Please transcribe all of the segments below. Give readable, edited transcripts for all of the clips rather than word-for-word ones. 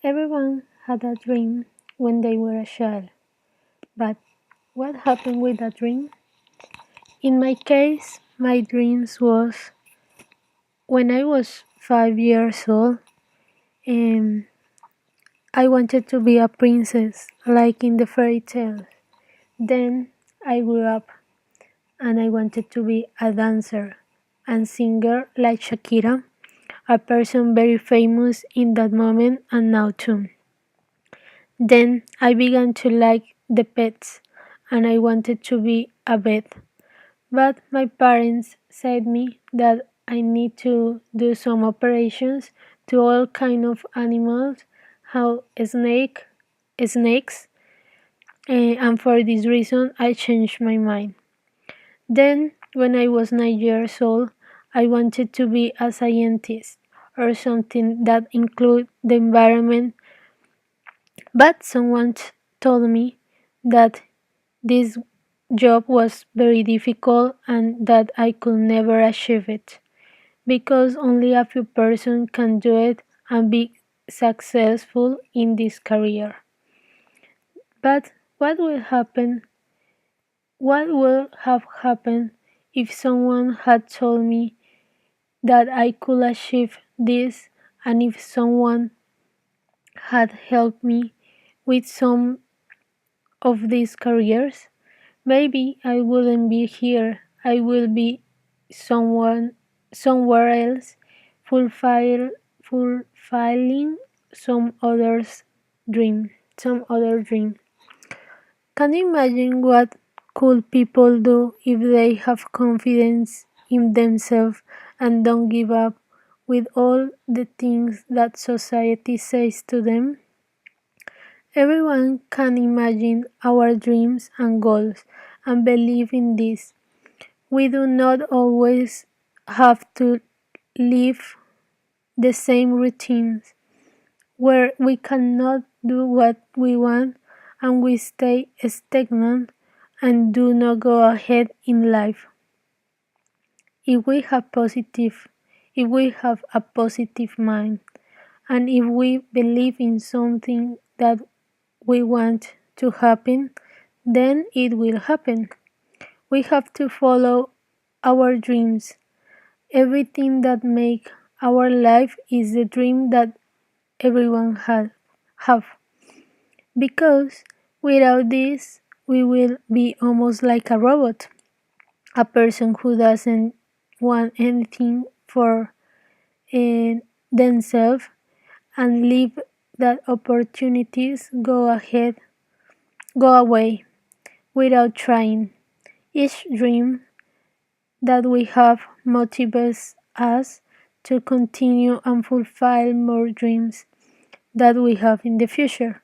Everyone had a dream when they were a child, but what happened with that dream? In my case, my dreams was when I was 5 years old. Um, I wanted to be a princess, like in the fairy tale. Then I grew up and I wanted to be a dancer and singer like Shakira, a person very famous in that moment and now too. Then I began to like the pets and I wanted to be a vet. But my parents said me that I need to do some operations to all kind of animals, how snakes, and for this reason I changed my mind. Then, when I was 9 years old, I wanted to be a scientist or something that include the environment, but someone told me that this job was very difficult and that I could never achieve it because only a few persons can do it and be successful in this career. But what will happen? What would have happened if someone had told me that I could achieve this and if someone had helped me with some of these careers? Maybe I wouldn't be here. I will be someone somewhere else fulfilling some other dream. Can you imagine what cool people do if they have confidence in themselves and don't give up with all the things that society says to them? Everyone can imagine our dreams and goals and believe in this. We do not always have to live the same routines where we cannot do what we want and we stay stagnant and do not go ahead in life. If we have positive if we have a positive mind and if we believe in something that we want to happen, then it will happen. We have to follow our dreams. Everything that make our life is the dream that everyone have. Because without this, we will be almost like a robot, a person who doesn't want anything for themselves and leave that opportunities go away without trying. Each dream that we have motivates us to continue and fulfill more dreams that we have in the future.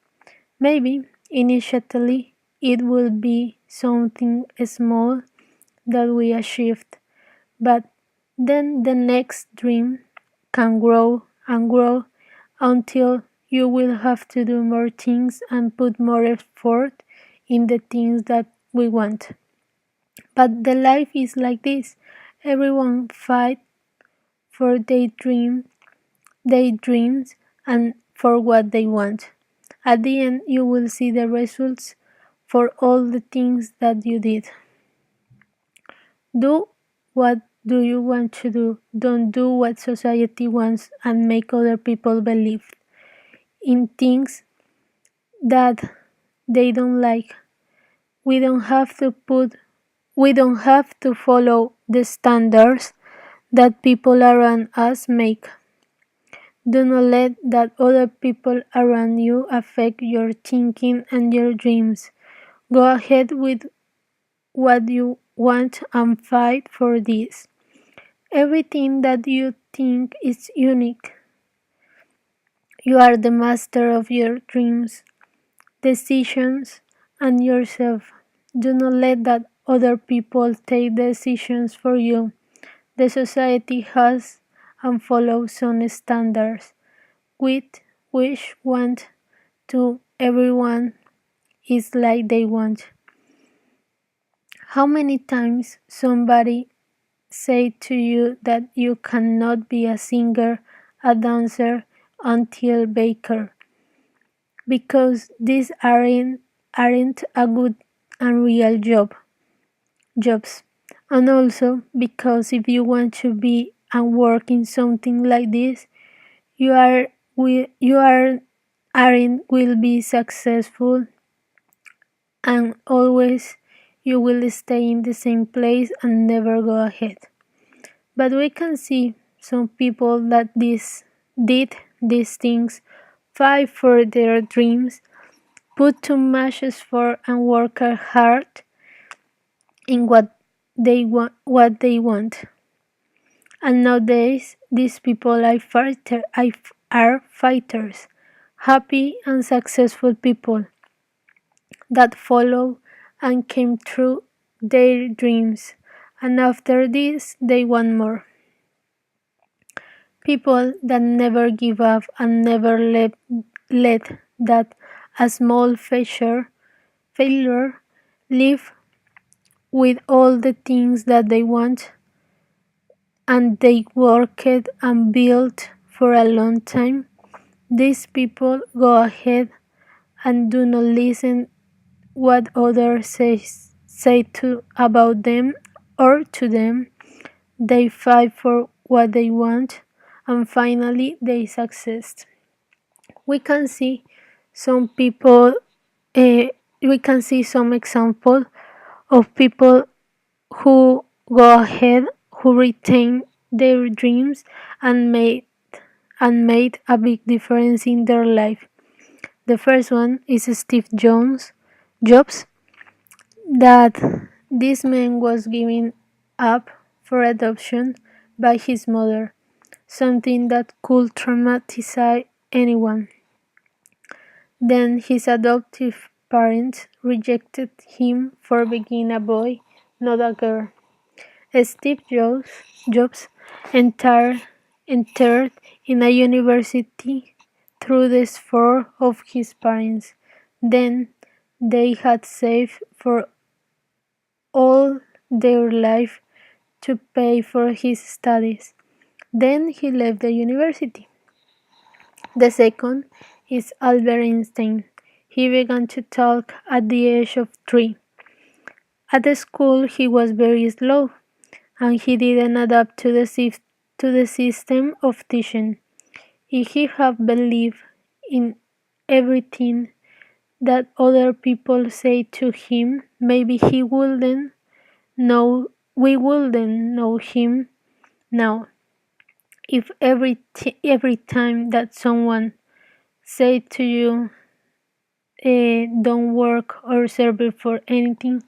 Maybe initially it will be something small that we achieved, but then the next dream can grow and grow until you will have to do more things and put more effort in the things that we want. But the life is like this. Everyone fight for their dreams and for what they want. At the end you will see the results for all the things that you did. Do what do you want to do. Don't do what society wants and make other people believe in things that they don't like. We don't have to put we don't have to follow the standards that people around us make. Do not let that other people around you affect your thinking and your dreams. Go ahead with what you want and fight for this. Everything that you think is unique. You are the master of your dreams, decisions, and yourself. Do not let that other people take decisions for you. The society has and follows some standards with which want to everyone is like they want. How many times somebody say to you that you cannot be a singer, a dancer, until baker, because these aren't a good and real jobs. And also because if you want to be and work in something like this, you are you are aren't will be successful, and always you will stay in the same place and never go ahead. But we can see some people that did these things, fight for their dreams, put too much effort and work hard in what they want. And nowadays these people are fighters, happy and successful people that follow and came through their dreams, and after this they want more. People that never give up and never let that a small failure live with all the things that they want, and they worked and built for a long time. These people go ahead and do not listen what others say to about them or to them. They fight for what they want, and finally they succeed. We can see some people, we can see some example of people who go ahead, who retain their dreams and made a big difference in their life. The first one is Jobs, that this man was given up for adoption by his mother, something that could traumatize anyone. Then his adoptive parents rejected him for being a boy, not a girl. Steve Jobs entered in a university through the effort of his parents. Then they had saved for all their life to pay for his studies. Then he left the university. The second is Albert Einstein. He began to talk at the age of 3. At the school, he was very slow, and he didn't adapt to the system of teaching. If he had believed in everything that other people say to him, maybe he wouldn't know we wouldn't know him now. If every time that someone say to you, don't work or serve for anything,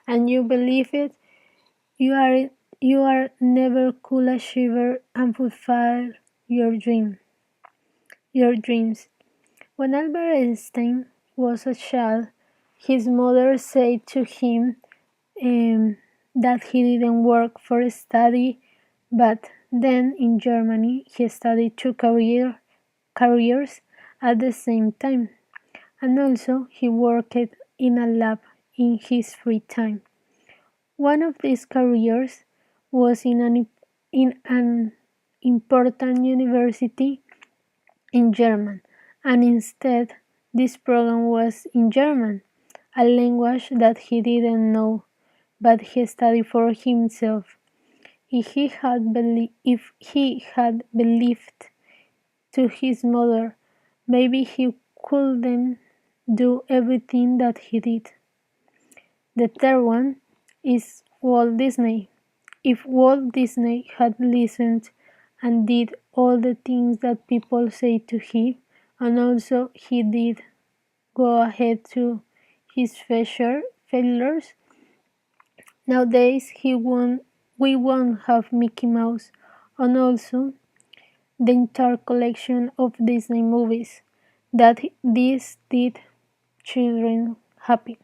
and you believe it, you are you are never could achieve and fulfill your dreams. When Albert Einstein was a child, his mother said to him that he didn't work for study, but then in Germany he studied careers at the same time, and also he worked in a lab in his free time. One of these careers was in an important university in German, and instead this program was in German, a language that he didn't know, but he studied for himself. If he had believed to his mother, maybe he couldn't do everything that he did. The third one is Walt Disney. If Walt Disney had listened and did all the things that people say to him, and also he did go ahead to his failures, nowadays we won't have Mickey Mouse, and also the entire collection of Disney movies that this did children happy.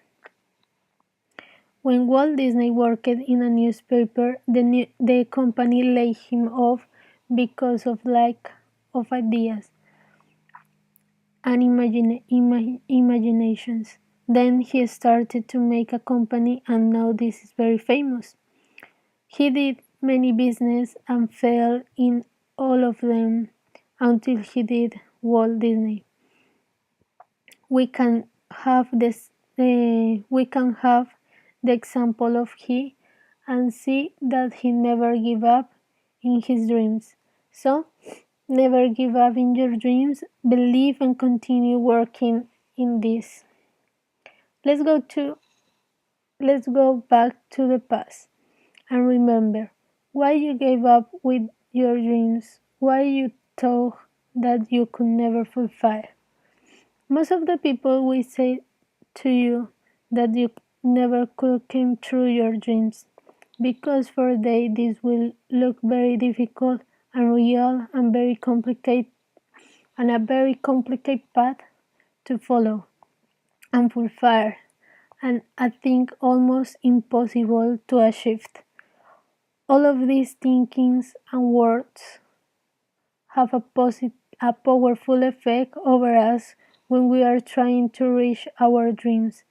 When Walt Disney worked in a newspaper, the company laid him off because of lack of ideas and imaginations. Then he started to make a company, and now this is very famous. He did many business and failed in all of them until he did Walt Disney. We can we can have the example of he and see that he never gave up in his dreams. So never give up in your dreams, believe and continue working in this. Let's go to let's go back to the past and remember why you gave up with your dreams, why you thought that you could never fulfill. Most of the people will say to you that you never could come true your dreams because for them this will look very difficult and real and very complicated and a very complicated path to follow and fulfill and I think almost impossible to achieve. All of these thinkings and words have a powerful effect over us when we are trying to reach our dreams.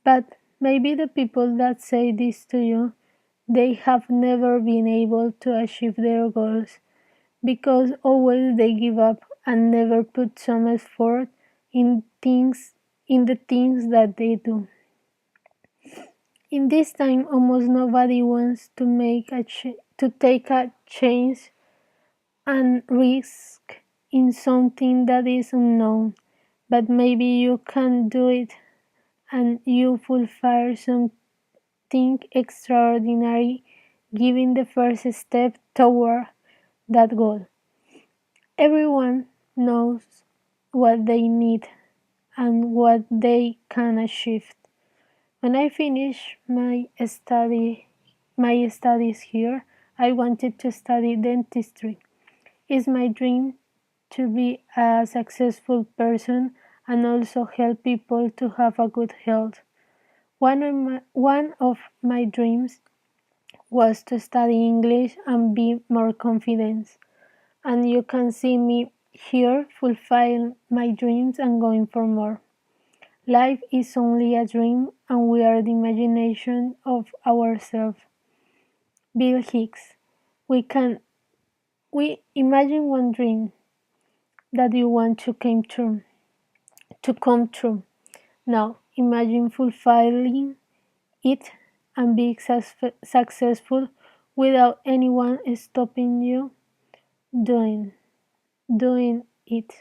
But maybe the people that say this to you, they have never been able to achieve their goals because always they give up and never put some effort in the things that they do. In this time, almost nobody wants to to take a chance and risk in something that is unknown, but maybe you can do it and you fulfill something extraordinary, giving the first step toward that goal. Everyone knows what they need and what they can achieve. When I finished my studies here, I wanted to study dentistry. It's my dream to be a successful person and also help people to have a good health. One of my dreams was to study English and be more confident. And you can see me here fulfill my dreams and going for more. Life is only a dream and we are the imagination of ourselves. Bill Hicks. We imagine one dream that you want to come true. Now imagine fulfilling it and being successful without anyone stopping you doing doing it.